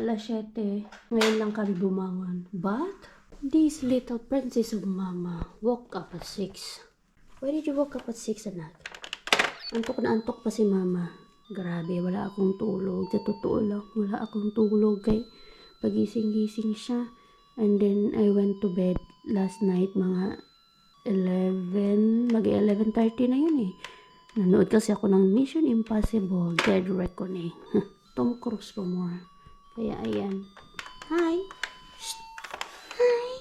alas 7. Ngayon lang kami bumangon. But, this little princess of mama woke up at 6. Why did you woke up at 6, anak? Antok na antok pa si mama. Grabe, wala akong tulog. Sa totoo lang, wala akong tulog. Kay pagising-gising siya. And then, I went to bed last night, mga 11, mag-11:30 na yun eh. Nanood kasi ako ng Mission Impossible, Dead Reckoning. Tom Cruise pa more. Kaya ayan. Hi! Shh. Hi!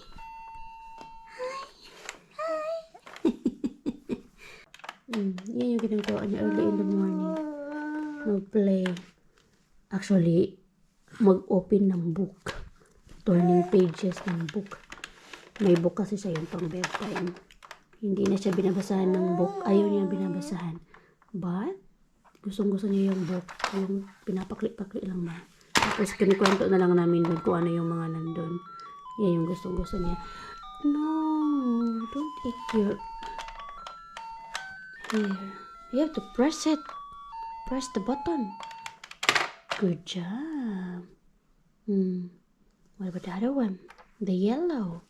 Hi! Hi! Yan yung ginagawa niya early in the morning. Mag-play. Actually, mag-open ng book. Turning pages ng book. May book kasi siya yung pang bedtime. Hindi na siya binabasahan ng book. Ayaw niya binabasahan. But, gustong-gusto niya yung book. Yung pinapaklik-paklik lang ba. Tapos, kinikwento na lang namin doon kung ano yung mga nandun. Yan yung gustong-gusto niya. No, don't eat your... Here. You have to press it. Press the button. Good job. What about the other one? The yellow.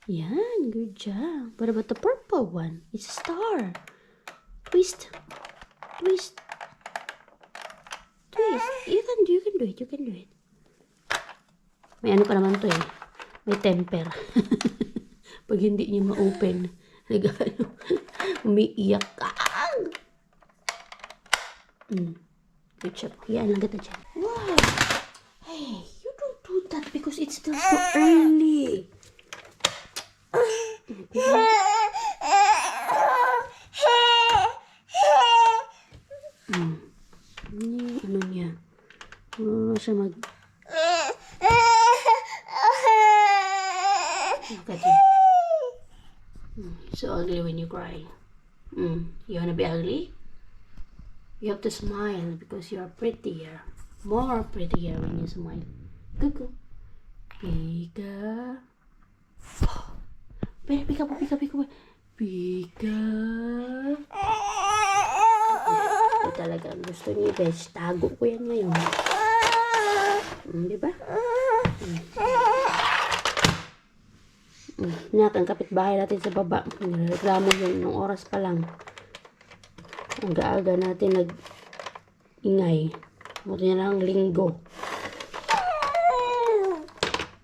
Yan, good job. What about the purple one? It's a star. Twist. Twist. Twist. You can do it. You can do it. May ano pa naman to eh. May temper. Pag hindi niya ma-open, nag-ano, umiiyak ka. Good job. Yan lang kita dyan. Wow. Hey, you don't do that because it's still so early. Ano niya? Ano siya mag... Look at you. So ugly when you cry. You wanna be ugly? You have to smile because you are prettier. More prettier when you smile. Cuckoo. Pika. Pika. Ito talaga ang gusto niya, guys. Tago ko yan ngayon. Diba? Nak, ang kapitbahay natin sa baba. Nireklamo yun nung oras pa lang. Ang gaaga natin nag-ingay. Buti na lang linggo.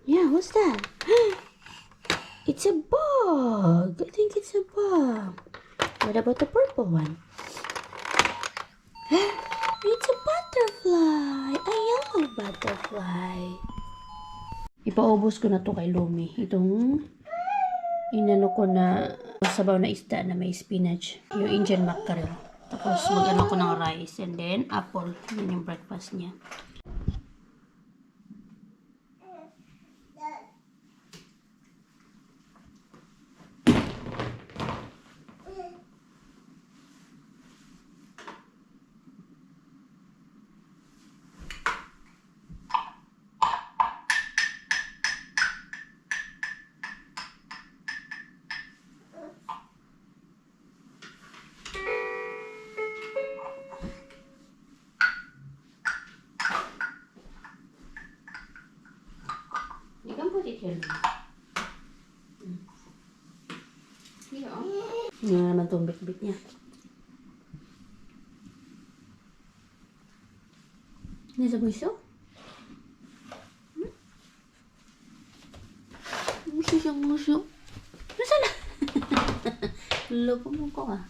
Yeah, what's that? It's a bug. I think it's a bug. What about the purple one? It's a butterfly. A yellow butterfly. Ipaubos ko na to kay Lumi. Itong inano ko na sabaw na isda na may spinach. Yung Indian mackerel. Tapos mag-ano ko ng rice. And then apple. Yun yung breakfast niya. You can put it here. Here, oh. Hindi na naman itong bit-bit niya. Hindi sa buso? Buso siyang buso. Nasaan na? Loko mo ko ah.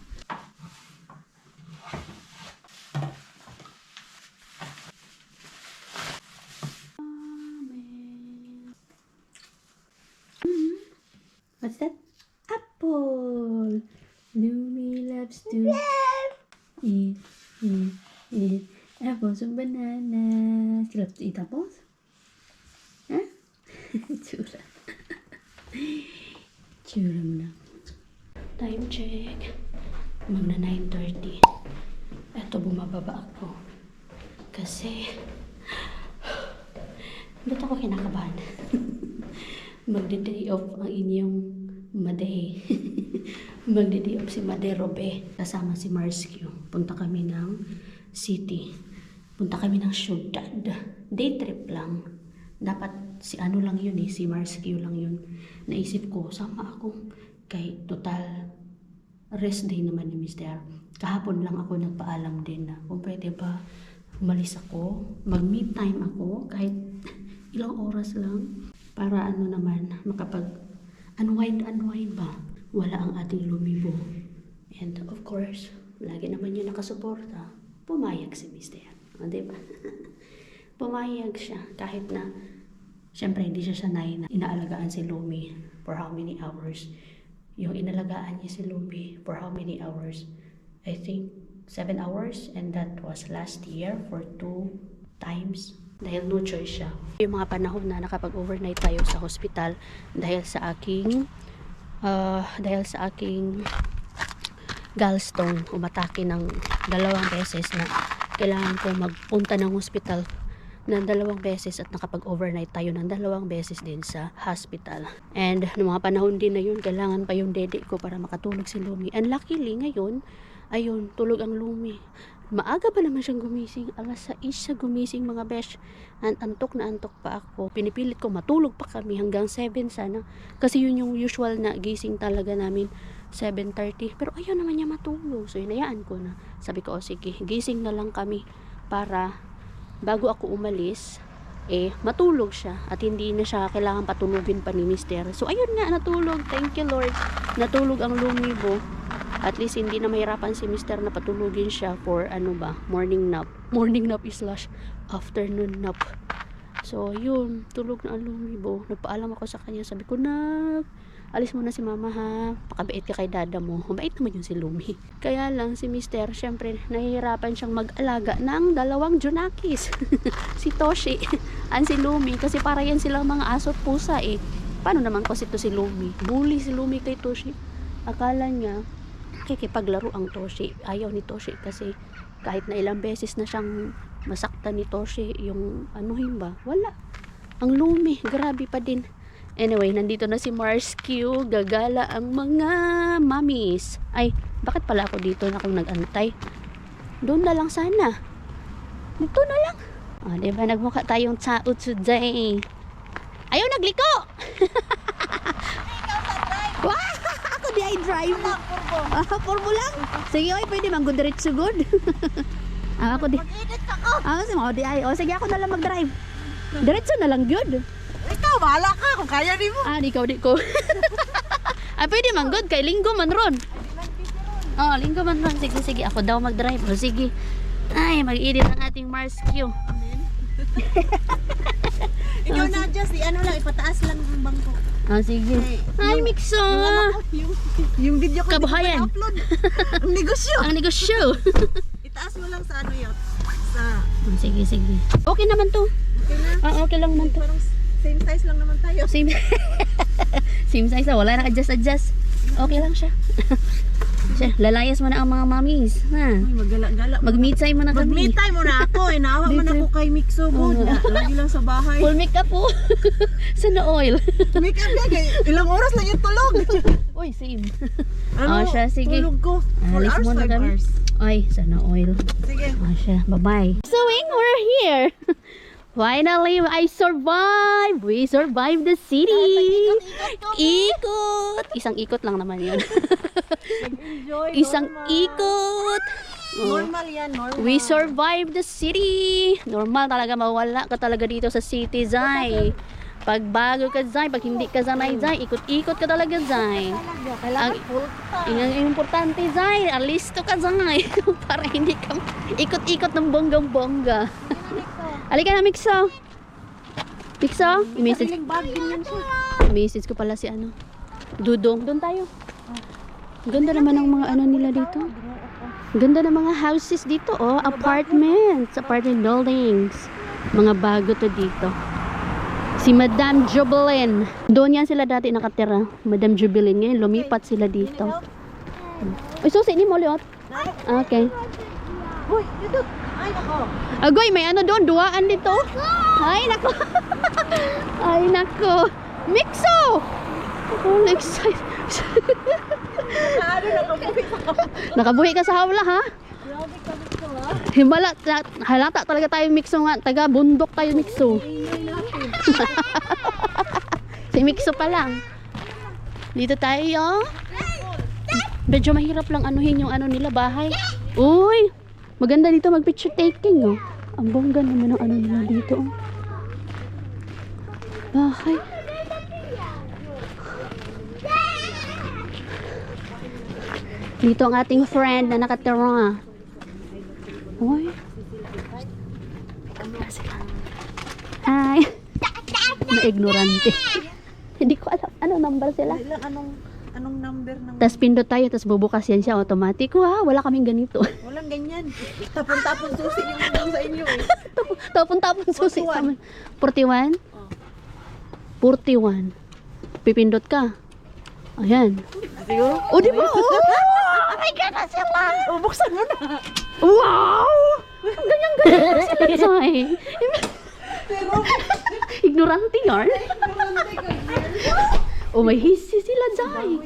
What's that? Apple. Lumi loves to eat apples and bananas. You love to eat apples? Huh? Chula. Chula mo na. Time check. Magna 9:30. Eto, bumababa ako. Kasi ba't ako kinakabahan? Magde-day off ang inyong Made. Magde-day off si Made Robe. Kasama si Marsky. Punta kami ng city. Punta kami ng syudad. Day trip lang. Dapat si ano lang yun si Mars Q lang yun. Naisip ko, sama ako. Kay total rest day naman ni Mr. Kahapon lang ako nagpaalam din na kung pwede ba umalis ako, mag-me time ako, kahit ilang oras lang. Para ano naman, makapag unwind ba? Wala ang ating lumibo. And of course, lagi naman yun nakasuporta. Pumayag si Mr. Diba? Pumayag siya kahit na syempre hindi siya sanay na inaalagaan si Lumi for how many hours. Yung inalagaan niya si Lumi for how many hours? I think 7 hours, and that was last year for 2 times. Dahil no choice siya. Yung mga panahon na nakapag-overnight tayo sa hospital dahil sa aking gallstone, umatake ng 2 beses na kailangan ko magpunta ng hospital ng 2 beses at nakapag-overnight tayo ng 2 beses din sa hospital. And noong mga panahon din na yun, kailangan pa yung dede ko para makatulog si Lumi. And luckily ngayon, ayun, tulog ang Lumi. Maaga pa naman siyang gumising. Alas 6 siya gumising mga besh. Antok na antok pa ako. Pinipilit ko matulog pa kami hanggang 7 sana. Kasi yun yung usual na gising talaga namin. 7:30. Pero ayaw naman niya matulog. So hinayaan ko na. Sabi ko, sige, gising na lang kami para bago ako umalis, matulog siya. At hindi na siya kailangan patulugin pa ni Mister. So ayun nga, natulog. Thank you Lord. Natulog ang Lumibo. At least hindi na mahirapan si Mister na patulugin siya for morning nap. Morning nap slash afternoon nap. So yun, tulog na ang Lumibo. Nagpaalam ako sa kanya. Sabi ko, alis mo na si mama ha. Pakabait ka kay dada mo. Mabait naman yun si Lumi. Kaya lang si Mister, syempre, nahihirapan siyang mag-alaga ng 2 Junakis. Si Toshi and si Lumi. Kasi para yan silang mga aso at pusa Paano naman kasi to si Lumi? Bully si Lumi kay Toshi. Akala niya, kikipaglaro ang Toshi. Ayaw ni Toshi kasi kahit na ilang beses na siyang masaktan ni Toshi, yung wala. Ang Lumi, grabe pa din. Anyway, nandito na si Mars Q. Gagala ang mga mommies. Ay, bakit pala ako dito na akong nag-antay? Doon na lang sana. Dito na lang. Diba, nagmukha tayong tao today. Ayaw, nagliko! Wow! Ako di ay drive. Purbo lang? Sige, pwede mag-good diretso good. Ako di. Mag-edit ako. Di ay. Sige, ako na lang mag-drive. Diretso na lang good. Ikaw, bahala ka kung kaya di mo. Di ko. Pwede man good. Kay linggo man ron. Linggo man ron. Sige. Ako daw mag-drive. Sige. Ay, mag-edit ang ating Mars Q. Ikaw na just, ipataas lang ang bangko. Sige. Hi, Mixo! Yung video ko Kabuhayan. upload. Ang negosyo. Ang negosyo. Itaas mo lang sa yun. Sa... Sige. Okay naman to. Okay na? Okay lang naman to. Parang same size lang naman tayo. Same size na. Wala na adjust. Okay lang siya. Lalayas mo na ang mga mommies. Ay, maggala-gala. Mag-meet time mo na kami. Mag-meet time mo na ako. Naawa man ako kay Mixo. Lagi lang sa bahay. Full makeup po. Sana oil. Makeup yan. Ilang oras lang yung tulog. Uy, same. Siya, sige. Tulog ko. 4 Alis hours, muna 5 kami. hours. Ay, sana oil. Sige. Siya. Bye-bye. So, we're here. Finally, I survived. We survived the city. Ikot. Isang ikot lang naman yun. Enjoy. Isang ikot. Normal yan, normal. We survived the city. Normal talaga, mawala ka talaga dito sa city, Zay. Pag bago ka, Zay. Pag hindi ka sanay, Zay. Ikot-ikot ka talaga, Zay. Kailangan full Ang importante, Zay. Alisto ka, Zay. Para hindi ka ikot-ikot ng bonggang-bongga. Alika na, Mixo. Mixo? I-message. I-message ko pala si Dudong. Doon tayo. Ganda naman ng mga nila dito. Ganda ng mga houses dito, apartments, apartment buildings. Mga bago to dito. Si Madam Jubilin. Doon yan sila dati nakatira. Madam Jubilin. Ngayon, lumipat sila dito. Uy, susi ni mo, Liot. Okay. Uy, dito. Ay, nako. Agoy, may doon, duwaan dito. Ay, nako. Ay, nako. Mixo! Oh, excited. Nakabuhi sa Nakabuhi ka sa hawla, ha? Grabe ka dito, ha? Himala, halata talaga tayo Mikso nga. Taga bundok tayo Mikso. Si Mikso pa lang. Dito tayo. Medyo mahirap lang anuhin yung ano nila bahay. Uy! Maganda dito mag picture taking oh. Ang bongga naman ng ano nila dito oh. Bahay. Dito ang ating friend na nakatira. Uy. Ano sila? Hi. Na-ignorante. Hindi ko alam ano number sila. Anong number ng... Tapos pindot tayo, tapos bubukas yan siya automatic. Wow, wala kaming ganito. Walang ganyan. Tapon-tapon susi yung lang sa inyo eh. Tapon-tapon susi sa amin. 41? 41. Pipindot ka. Ayan. Siguro? Oh, di ba? Oh my God, sila. Oh, buksan mo na. Wow! Ganyan-ganyan sila, Zay. Ignorante yarn. Oh, may hisi sila, Zay.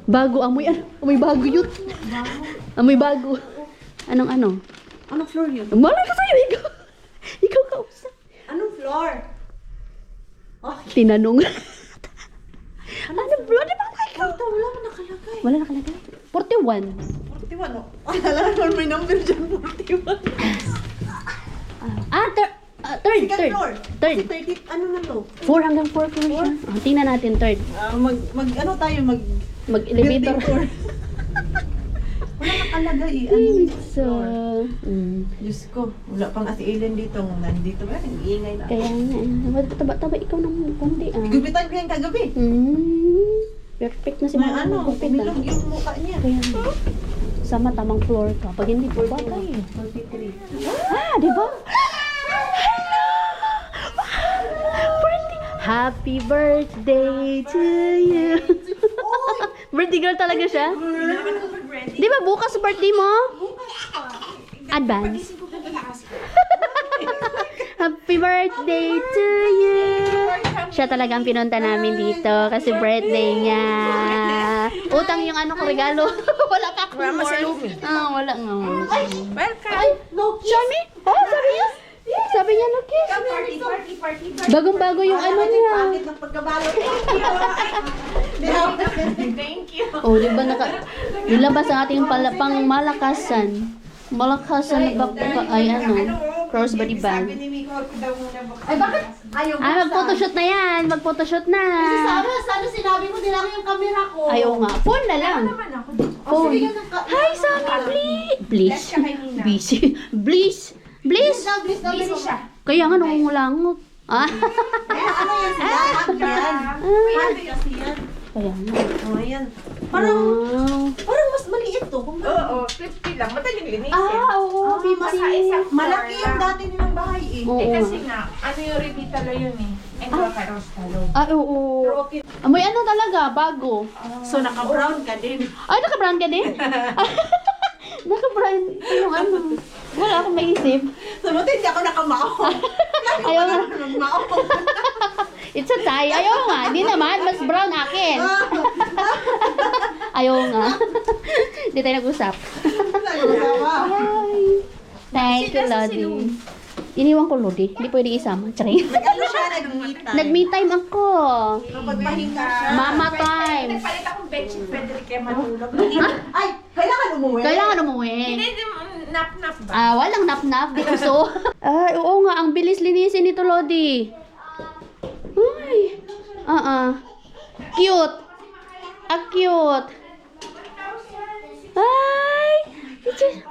Bago, amoy bago yun. Amoy bago. Anong ano? Anong floor yun? Malay ko sa'yo, ikaw. Ikaw kausap. Anong floor? Tinanong. Anong blood? Di ba ikaw? Wala mo nakalagay. Wala nakalagay. 41. 41 oh. Ay, alam naman may number dyan, 41. Third. Second floor. Third. Kasi 30, ano na to? 4 hanggang 4 floor siya. Oh, tingnan natin third. Ano tayo, Mag-elevator. building tour. Wala nakalagay eh. So, Diyos ko, wala pang Ate Ellen dito. Nandito ba? Nag-iingay na. kaya nga, taba-taba ikaw ng konti ah. Gupitan ko yan kagabi. Perfect na si May Mama ano, magupit, ah. umilog yung mukha niya. Kaya nga. Sama tamang floor ka. Pag hindi po bagay. 43. Di ba? Happy birthday to you. Birthday girl talaga siya? Di ba bukas birthday mo? Advance. Happy birthday to you. Siya talaga ang pinunta namin dito kasi birthday niya. Utang yung ano ko regalo. Wala pa ako. Wala nga. Welcome. Ay, no, Shami? Oh, sabi niya? Sabi niya, no kiss. Party. Bagong-bago yung ano niya. Bakit ng pagkabalo? Thank you. Oh, di ba nilabas ang ating pangmalakasan. Malakasan ay ano, crossbody bag. Ay, bakit? Ayaw mo. Mag-photoshoot na yan. Mag-photoshoot na. Sana sinabi mo nila yung camera ko. Ayaw nga. Phone na lang. Phone. Hi, Sammy. Please. Busy. Please. Please. Busy siya. Kaya nga nangungulangot. Ah. Ano yan sila? Yan. Paano kasi yan? Kaya nga. Oh, yan. Parang Wow. mas maliit to. Oo, 50 lang. Madaling linisin. Oo. Isa-isa. Malaki yung dati nilang bahay eh. Oo. Kasi nga, ano yung rebitalo yun eh. Ay, karos talo. Oo. Amoy ano talaga, bago. So, naka-brown ka din. Ay, naka-brand ka din? Naka-brand. Yung ano. Wala akong maisip. So, buti hindi ako nakamaong. Ayaw nga. Nagmaong. It's a tie. Ayaw nga. Hindi naman. Mas brown akin. Ayaw nga. Hindi tayo nag-usap. Hi. Thank you, Lodi. Iniwan ko, Lodi. Hindi pwede isama. Charing. Ano siya, nag-meet Nag-me time ako. Kapag pahinga siya. Mama time. Nagpalit akong bedsheet, pwede rin kayo matulog. Ay, kailangan umuwi. Kailangan umuwi. Hindi, nap-nap ba? Walang nap-nap. Di uso. Ay, oo nga. Ang bilis linisin nito, Lodi. Ay. Cute. Cute. Ay.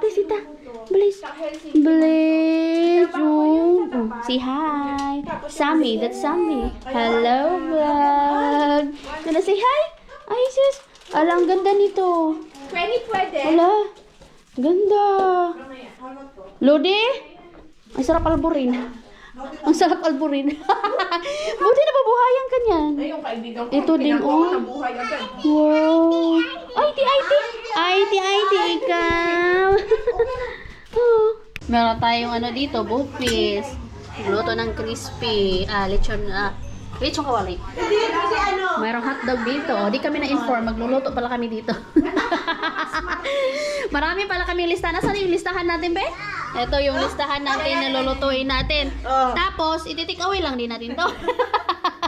Resita. Bliss. Bliss. Oh. Say hi. Sammy. That's Sammy. Hello, vlog. Gonna say hi? Ay, sis. Ala, ang ganda nito. Pwede. Ala. Ganda. Lodi? Ang sarap alburin. Ang sarap alburin. Buti nababuhayan ka niyan. Ay, yung kaibigan ko. Ito din, oh. Nabuhay agad. Wow. IT, ikaw. Oh. Meron tayong ano dito, both piece. Luto ng crispy. Lechon kawali. Mayroong hotdog dito. Di kami na-inform. Magluluto pala kami dito. Marami pala kami listahan. Nasaan yung listahan natin, be? Ito yung listahan natin na lulutuin natin. Oh. Tapos, iti-take away lang din natin to.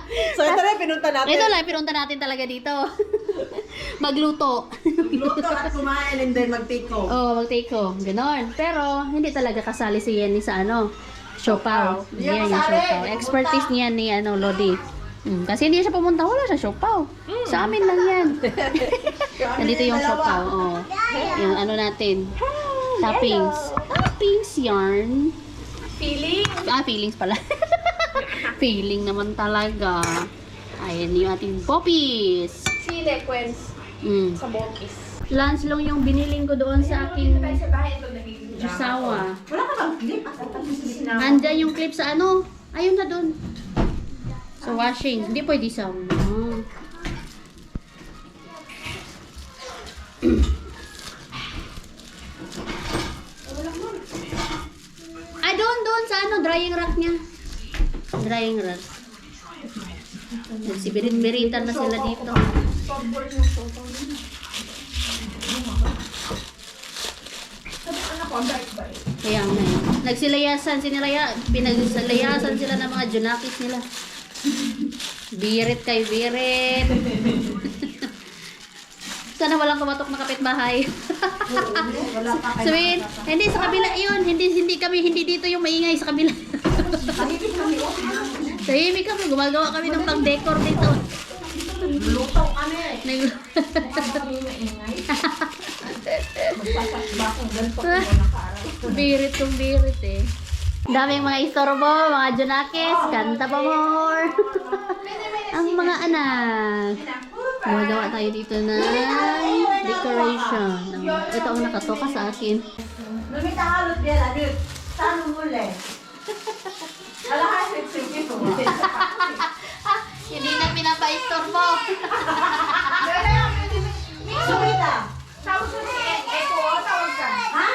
So ito na yung pinunta natin. Ito lang, pinunta natin talaga dito. Magluto. Luto at kumain and then mag-take home. Oo, mag-take home. Ganon. Pero, hindi talaga kasali si Yenny sa siopaw. Hindi yan Yan yung kasali. siopaw. Expertise niya ni Lodi. Kasi hindi siya pumunta, wala siya siopaw. Sa amin lang yan. Nandito yung siopaw. Oh. Yung natin. Toppings. Toppings yarn. Feeling. Feelings pala. Feeling naman talaga. Ayan yung ating poppies. Sequence sa bokis. Lunch lang yung biniling ko doon sa aking Tayo sa bahay ito nagiging jusawa. Wala ka bang clip? Andyan yung clip sa ayun na doon. Sa washing. Hindi pwede sa doon sa drying rack niya. Drying rack. Nagsibirin-biritan na sila dito. Kaya nga eh. Nagsilayasan pinagsalayasan sila ng mga junakis nila. Birit kay birit. Sana walang kumatok na kapitbahay. Sabihin, hindi sa kabila yun. Hindi dito yung maingay sa kabila. Tahimik kami. Gumagawa kami ng pang-decor dito. Luto kami. Birit kong birit eh. Daming mga istorbo, mga junakis, kanta pa more. Ang mga anak. Gumagawa tayo dito ng decoration. Ito ang nakatoka sa akin. Lumitahalot yan, adit. Saan muli? Alahasip ito. Hindi na pinapaistorbo. Sumita. Tawag ko si Eko, tawag ka. Ha?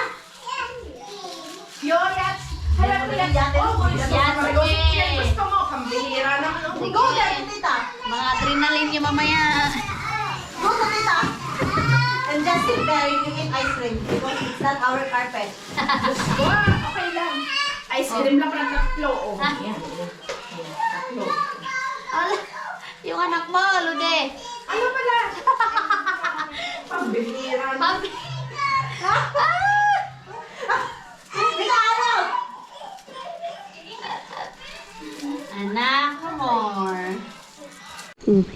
Yoyat. Harap ko yan. Gusto mo, kambihira naman. Go there, tita. Mga adrenaline niyo mamaya. Go to tita. And just sit there, you eat ice cream. Because it's not our carpet. Okay lang. Ice cream lang pala tatlo. Oh. Yan. Tatlo. Yung anak mo, Lude. Ano pala? Pambihira na. Tita, ano? Anak more.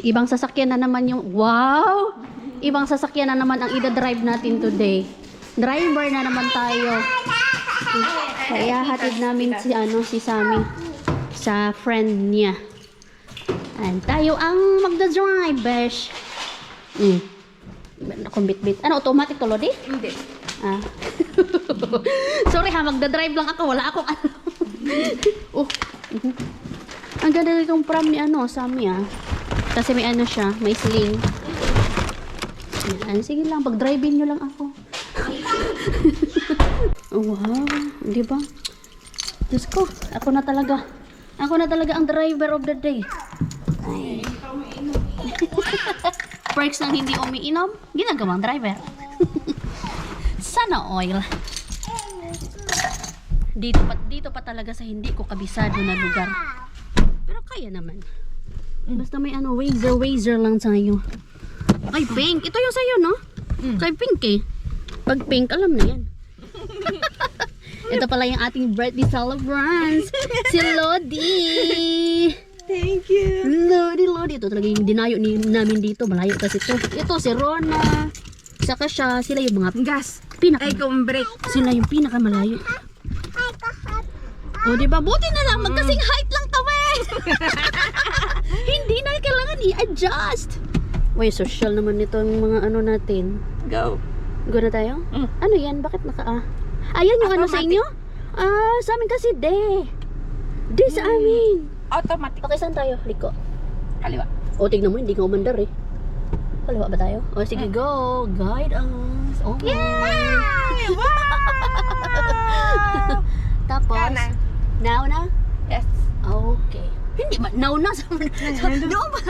Ibang sasakyan na naman yung wow! Ibang sasakyan na naman ang ida-drive natin today. Driver na naman tayo. Kaya hatid namin si Sammy sa friend niya. And tayo ang magda-drive, besh. Akong bit-bit. Automatic to, Lodi? Hindi. Ah. Sorry ha, magda-drive lang ako. Wala akong ano. Oh. Ang ganda nitong pram ni Sammy Kasi may siya, may sling. Sige lang, pag-drive-in nyo lang ako. Wow, di ba? Diyos ko, ako na talaga ang driver of the day. Ay. Perks ng hindi umiinom, ginagawang driver. Sana oil. Dito pa talaga sa hindi ko kabisado na lugar. Pero kaya naman. Basta may wazer lang sa'yo. Ay, pink. Ito yung sa'yo, no? Kay pink eh. Pag pink, alam na yan. Ito pala yung ating birthday celebrants. Si Lodi. Thank you. Lodi. Ito talaga yung dinayo namin dito. Malayo kasi ito. Ito si Rona. Saka siya. Sila yung mga Gas. pinaka... Ay, break. Sila yung pinakamalayo. O, diba? Buti na lang. Magkasing height lang kami. Hindi na kailangan i-adjust. Uy, social naman nito ang mga natin. Go. Go na tayo? Ano yan? Bakit ayan yung sa inyo? Sa amin kasi de sa amin. Automatic. Okay, saan tayo? Liko. Kaliwa. O, tignan mo, hindi ka umandar eh. Kaliwa ba tayo? O, sige, go. Guide us. Oh. Yay! Wow! Tapos, Kanan. now na? Yes. Okay. Hindi ba? Now na. Doon ba?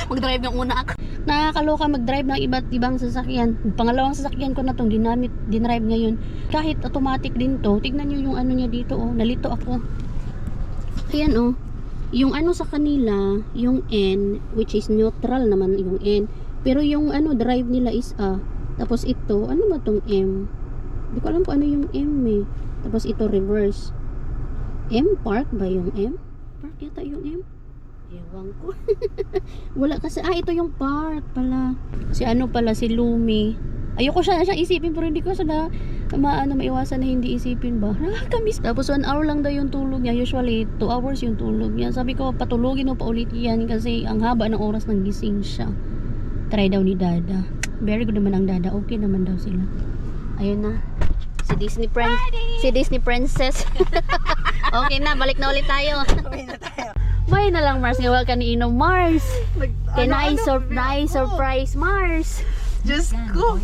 Mag-drive yung una ako. nakakaloka mag-drive ng iba't ibang sasakyan. Pangalawang sasakyan ko na tong dinrive ngayon. Kahit automatic din to. Tignan nyo yung ano niya dito oh. Nalito ako. Ayan oh. Yung ano sa kanila, yung N, which is neutral naman yung N. Pero yung ano drive nila is A. Tapos ito, ano ba tong M? Hindi ko alam kung ano yung M eh. Tapos ito reverse. M? Park ba yung M? Park yata yung M? Ewan ko. Wala kasi, ito yung park pala. Si ano pala, si Lumi. Ayoko siya isipin pero hindi ko siya maiwasan na hindi isipin ba. Nakakamiss. Tapos 1 hour lang daw yung tulog niya. Usually 2 hours yung tulog niya. Sabi ko patulogin mo pa ulit yan kasi ang haba ng oras ng gising siya. Try daw ni Dada. Very good naman ang Dada. Okay naman daw sila. Ayun na. Si Disney Princess. Okay na, balik na ulit tayo. Bye na lang Mars, nga ka ni Ino Mars. Kaya na-surprise Mars. Diyos ko.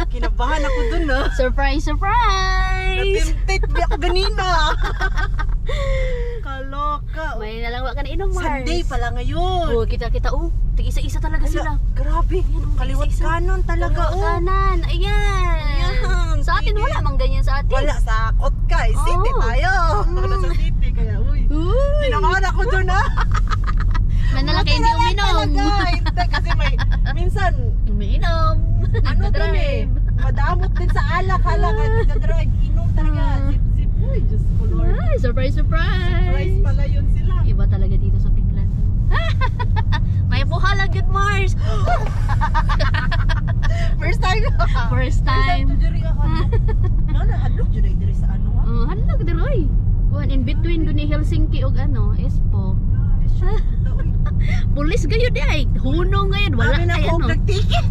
Kinabahan ako dun ah. Surprise! Natimtate di ako ganina. Kaloka. May na lang ka ni Ino Mars. Sunday pala ngayon. Oh, kita. Tig-isa-isa talaga sila. Grabe. Kaliwat kanon talaga. Kanan. Ayan. Sa atin wala mang ganyan sa atin. Wala, sakot ka. City Oo. tayo. Wala sa city. Kaya uy. Pinakahan ako dun ah. May na lang kayo hindi uminom. Hindi kasi minsan, Uminom. ano dun eh. Madamot din sa alak. Halak. Nagdadrive. Inom talaga. Sip-sip. Uy, Diyos ko Lord. Ay, surprise! Surprise pala yun sila. Iba talaga dito sa Finland. May puhalag yun, Mars. First time. First time. to diri ako. Ano, hadlok dyan ay diri sa ano ha? Halag diroy. Kuan in between dun ni Helsinki ug ano, Espoo. Pulis gayo di ay. Hunong ngayon wala Kami na kay ako ano. nag-ticket.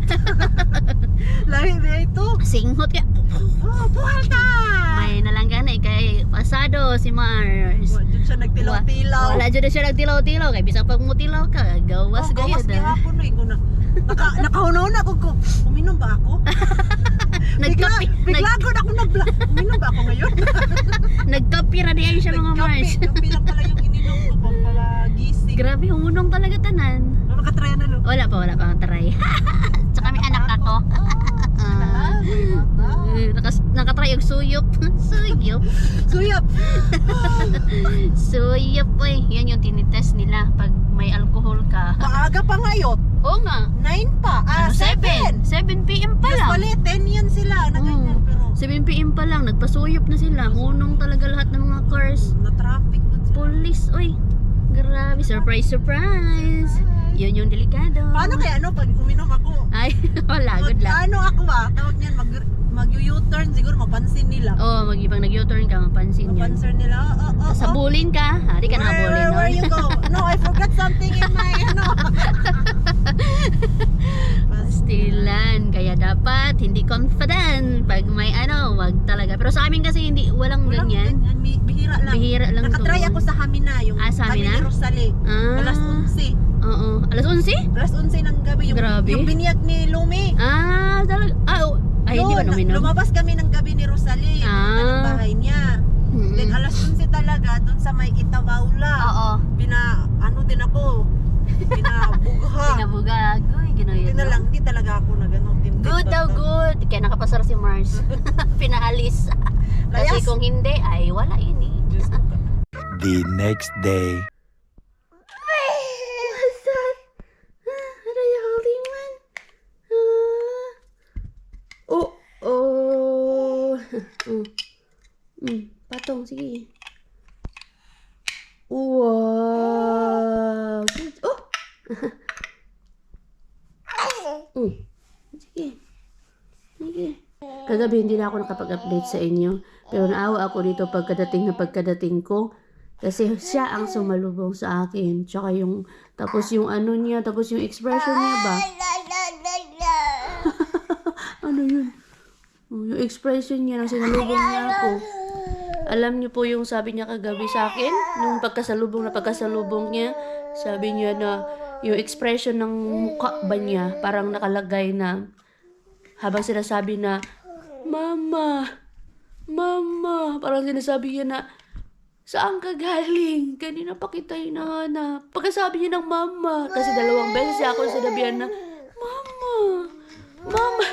Lahi na ito. Singhot ka. Oh, buhay ka! May nalanggana kay pasado si Mars. Wala dyan siya nagtilaw-tilaw. Wala jud siya nagtilaw-tilaw kay bisag pag mutilaw ka, gawas gayo gawas da. gihapon na ko na. Nakahunaw ako ko. Uminom ba ako? Bigla ko na ako nag-vlog. Uminom ba ako ngayon? Nagkapi ra di ay siya mga Mars. Kape lang pala yung ininom ko para gising. Grabe hunong talaga tanan. Makatrya na lo. Wala pa akong try. Tsaka may anak ako. Nakatry og suyop. Suyap. Suyop oy. Yan yung tinitest nila pag may alcohol ka. Maaga pa ngayon. Oo nga. 9 pa. Ano, 7. 7 PM pa lang. Usually 10 yan sila na ganyan. Pero 7 PM pa lang. Nagpasuyop na sila. Hunong talaga lahat ng mga cars. na-traffic man sila. Police oy. Grabe. Surprise. Yun yung delikado. Paano kaya pag uminom ako? Ay, wala. Good luck. Ano ako tawag niyan, mag-U-turn siguro mapansin nila. Oo, mag-ibang nag-U-turn ka, mapansin yan. Mapansin nila. Sabulin ka. Hari ka na habulin, no? Where you go? No, I forgot something in my Pastilan. Kaya dapat hindi confident. Pag may wag talaga. Pero sa amin kasi walang ganyan. Bihira lang. Bihira lang Nakatry to. ako sa Hamina, yung sa Hamina Hamina? Rosale. Alas 11. Oo. Alas 11? Alas 11 ng gabi. Grabe. Yung biniyag ni Lumi. Talaga. Ay, hindi ba uminom? Lumabas kami ng gabi ni Rosalie. Punta ng bahay niya. Then alas 11 talaga, doon sa may Itabaula. Oo. Din ako. Pinabugha. Pinabugag. Uy, ginoy. Hindi na lang, hindi talaga ako na gano'n. Good daw, good. Kaya nakapasar si Mars. Pinaalis. Kasi Layas. kung hindi, ay wala yun eh. The next day. What's that? What are you holding, man? Patong, sige. Wow! Good. Sige. Sige. Kagabi hindi na ako nakapag-update sa inyo. Pero naawa ako dito pagkadating ko. Kasi siya ang sumalubong sa akin. Tsaka tapos yung ano niya, tapos yung expression niya ba? Ano yun? Yung expression niya nang sinalubong niya ako. Alam niyo po yung sabi niya kagabi sa akin? Nung pagkasalubong niya, sabi niya na yung expression ng mukha ba niya, parang nakalagay na habang sinasabi na, Mama, parang sinasabi niya na, Saan ka galing? Kanina pa kita hinahanap. Pagkasabi niya ng mama. Kasi 2 beses siya ako sinabihan na, Mama! Mama!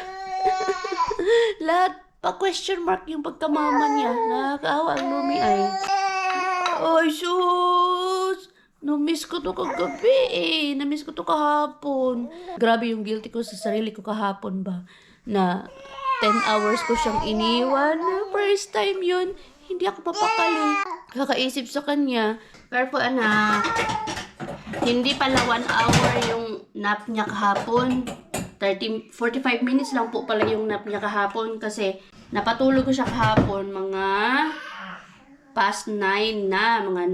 Lahat pa question mark yung pagkamama niya. Nakakaawa ang Lumi ay. Ay, sus! Na-miss ko to kagabi eh. Na-miss ko to kahapon. Grabe yung guilty ko sa sarili ko kahapon ba. Na 10 hours ko siyang iniwan. First time yun. Hindi ako papakali. Kakaisip sa kanya. Careful anak. Hindi pala 1 hour yung nap niya kahapon. 45 minutes lang po pala yung nap niya kahapon. Kasi napatulog ko siya kahapon mga past 9 na. Mga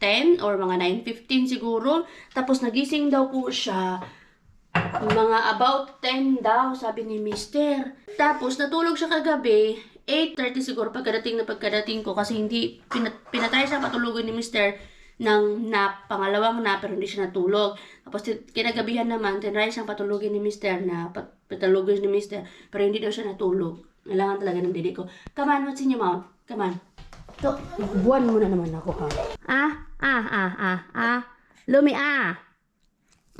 9:10 or mga 9:15 siguro. Tapos nagising daw po siya mga about 10 daw, sabi ni Mister. Tapos natulog siya kagabi, 8:30 siguro pagkadating ko kasi hindi pinatay siya patulogin ni Mister ng nap, pangalawang nap pero hindi siya natulog. Tapos kinagabihan naman, tinry siyang patulogin ni Mister na patulogin ni Mister pero hindi daw siya natulog. Kailangan talaga ng didi ko. Come on, what's in your mouth? Come on. To, buwan mo na naman ako ha. Lumi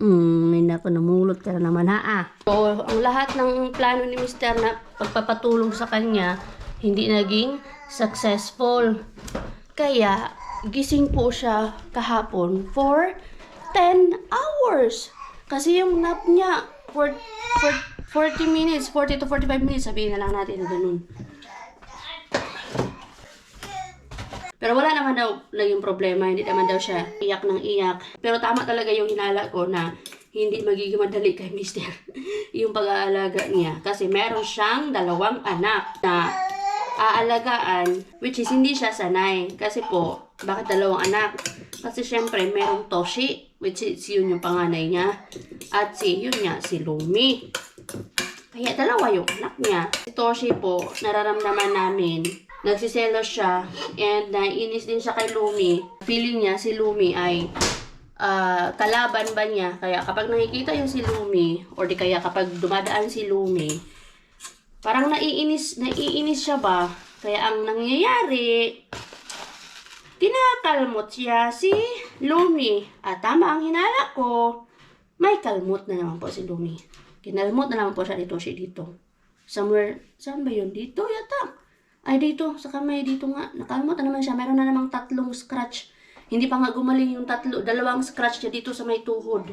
may nako namulot ka na naman ha. So, ang lahat ng plano ni Mister na pagpapatulong sa kanya, hindi naging successful. Kaya, gising po siya kahapon for 10 hours. Kasi yung nap niya, for 40 minutes, 40 to 45 minutes, sabihin na lang natin ganun. Pero wala naman daw naging problema, hindi naman daw siya iyak ng iyak. Pero tama talaga yung hinala ko na hindi magiging madali kay Mister yung pag-aalaga niya. Kasi meron siyang 2 anak na aalagaan, which is hindi siya sanay. Kasi po, bakit 2 anak? Kasi syempre, merong Toshi, which is yun yung panganay niya. At si Lumi. Kaya 2 yung anak niya. Si Toshi po, nararamdaman namin, nagsiselos siya and naiinis din siya kay Lumi. Feeling niya si Lumi ay kalaban ba niya. Kaya kapag nakikita yung si Lumi or di kaya kapag dumadaan si Lumi, parang naiinis siya ba. Kaya ang nangyayari, kinakalmot siya si Lumi. At tama ang hinala ko, may kalmot na naman po si Lumi. Kinalmot na naman po siya dito. Somewhere, saan ba yun? Dito yata. Ay, dito, sa kamay, dito nga. Nakalmot na naman siya. Meron na namang 3 scratch. Hindi pa nga gumaling yung 2 scratch niya dito sa may tuhod.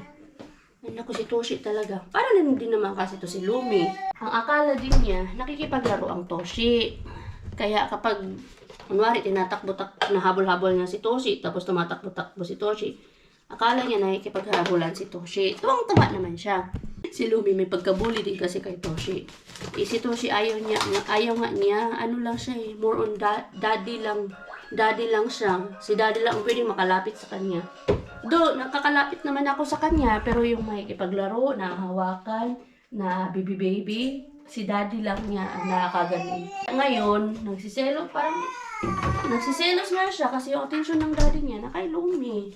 Ay, naku, si Toshi talaga. Parang din naman kasi to si Lumi. Ang akala din niya, nakikipaglaro ang Toshi. Kaya kapag, kunwari, nahabol-habol niya si Toshi, tapos tumatakbo-takbo si Toshi, akala niya nakikipaghabulan si Toshi. Tuwang-tuwa naman siya. Si Lumi may pagkabuli din kasi kay Toshi. Si Toshi ayaw nga niya, ano lang siya eh, more on daddy lang siya. Si daddy lang ang pwedeng makalapit sa kanya. Nakakalapit naman ako sa kanya, pero yung makikipaglaro, nahahawakan, na baby, si daddy lang niya ang nakakaganon. Ngayon, nagsiselos nga siya kasi yung attention ng daddy niya na kay Lumi.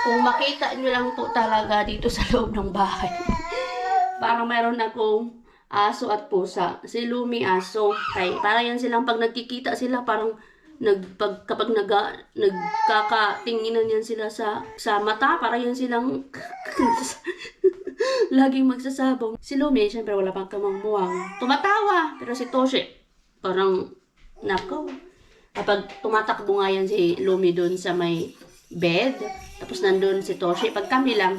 Kung makita nyo lang po talaga dito sa loob ng bahay. Parang meron akong aso at pusa. Si Lumi aso. Parang yan silang pag nagkikita sila, parang kapag nagkakatinginan yan sila sa mata, parang yan silang laging magsasabong. Si Lumi, syempre wala pang kamangmuwang. Tumatawa. Pero si Toshi, parang nako. Kapag tumatakbo nga yan si Lumi doon sa may bed, tapos nandun si Toshi, pag kami lang,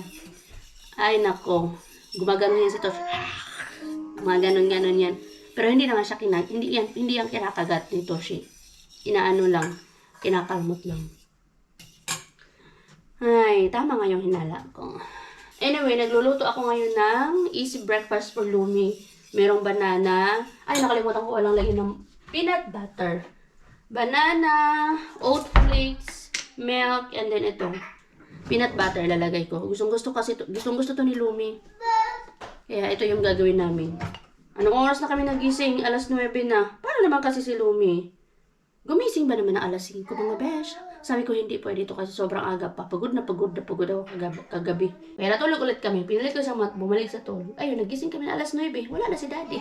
ay nako, gumagano yan si Toshi. Gumaganon yan. Pero hindi naman siya hindi yan kinakagat ni Toshi. Inaano lang, kinakalmot lang. Ay, tama nga yung hinala ko. Anyway, nagluluto ako ngayon ng easy breakfast for Lumi. Merong banana. Ay, nakalimutan ko walang lagyan ng peanut butter. Banana, oat flakes, milk, and then ito. Peanut butter lalagay ko. Gustong-gusto to ni Lumi. Kaya ito yung gagawin namin. Anong oras na kami nagising? 9:00 na. Paano naman kasi si Lumi? Gumising ba naman na 5:00 mga besh? Sabi ko hindi pwede ito kasi sobrang aga pa. Pagod na pagod ako kagabi. Kaya natulog ulit kami. Pinilit ko sa mat, bumalik sa tulog. Ayun, nagising kami na 9:00. Wala na si daddy.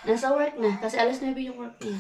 Nasa work na, kasi alas 9 yung work niya.